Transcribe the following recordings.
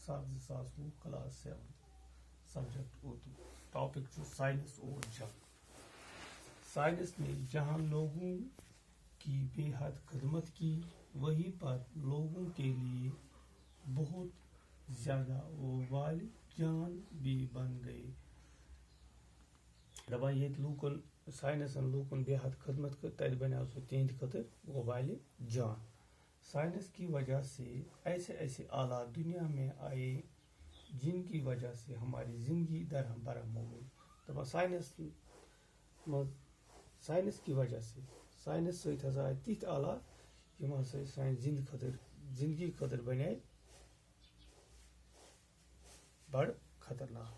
7 class 7 subject Urdu topic जो science और जंग। साइंस ने जहां लोगों की बेहद खिदमत की वहीं पर लोगों के लिए बहुत ज्यादा वबाल जान भी बन गए। दपा ये लूकन साइंस लूकन बेहद खिदमत कर तब बना सो तिहंद खतर वबाल जान। साइंस की वजह से ऐसे ऐसे आलात दुनिया में आए जिनकी वजह से हमारी जिंदगी दरहम बरहम हो गई। दपा साइंस की वजह से साइंस सत आए तिथ आलात यम हसा सान जिंदगी खतर बने बड़ खतरनाक।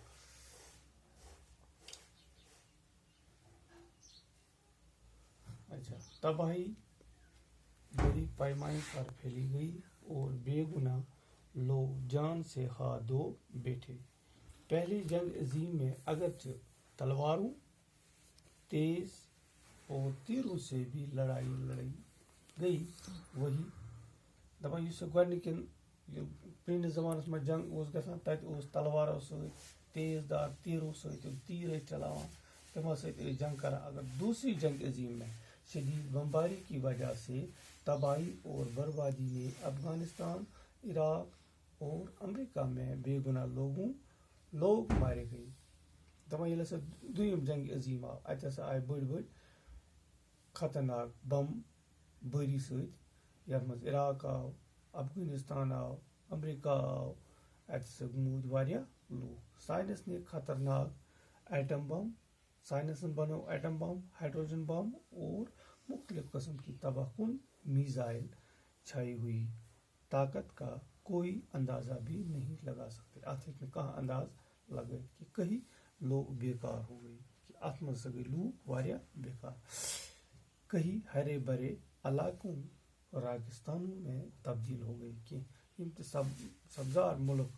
अच्छा, तबाही बड़ी पैमाने पर फैली गई और बेगुनाह लोग जान से हाथ धो बैठे। पहली जंग अजीम में अगरचे तलवारों तेज और तीरों से भी लड़ाई गई, वही दपा प्रिंस जमानस में जंग तत तलवारों सहित तेज दार तीरों सहित तीर चलावान तमो सहित जंग करा। अगर दूसरी जंग अजीम में शदीद बमबारी की वजह से तबाही और बर्बादी में अफगानिस्तान, इराक और अमेरिका में बेगुनाह लोग मारे गए। दपा ये दुयम जंग अजीम आव अत आए बड़ खतरनाक बम बरी सहित यथ मज इराक आव, अफगानिस्तान आव, अमेरिका आव, अत मूद वारिया लूक। साइंस ने खतरनाक एटम बम साइंसन बनो एटम बम, हाइड्रोजन बम और मुख्तलिफ किस्म की तबाहकुन मिसाइल छाई हुई ताकत का कोई अंदाजा भी नहीं लगा सकते। अत में कह अंदाज लगे कि कहीं लोग बेकार हो गए कि अत मज गई लूक वारिया बेकार। कहीं हरे भरे इलाकों रेगिस्तानों में तब्दील हो गई कि यम सब्जार मुल्क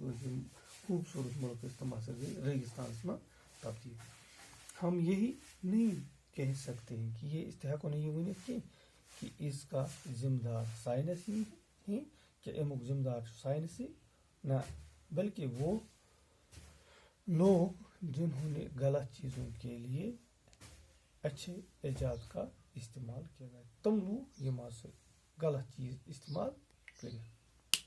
खूबसूरत मुल्क तम गई रेगिस्तान में तब्दील। हम यही नहीं कह सकते हैं कि ये इस्तेहको नहीं वन कि इसका जिम्मेदार साइंस ही है कि अमुक जिम्मेदार साइंस ही ना, बल्कि वो लोग जिन्होंने गलत चीज़ों के लिए अच्छे इजाद का इस्तेमाल किया गया तुम लोग ये से गलत चीज़ इस्तेमाल करें।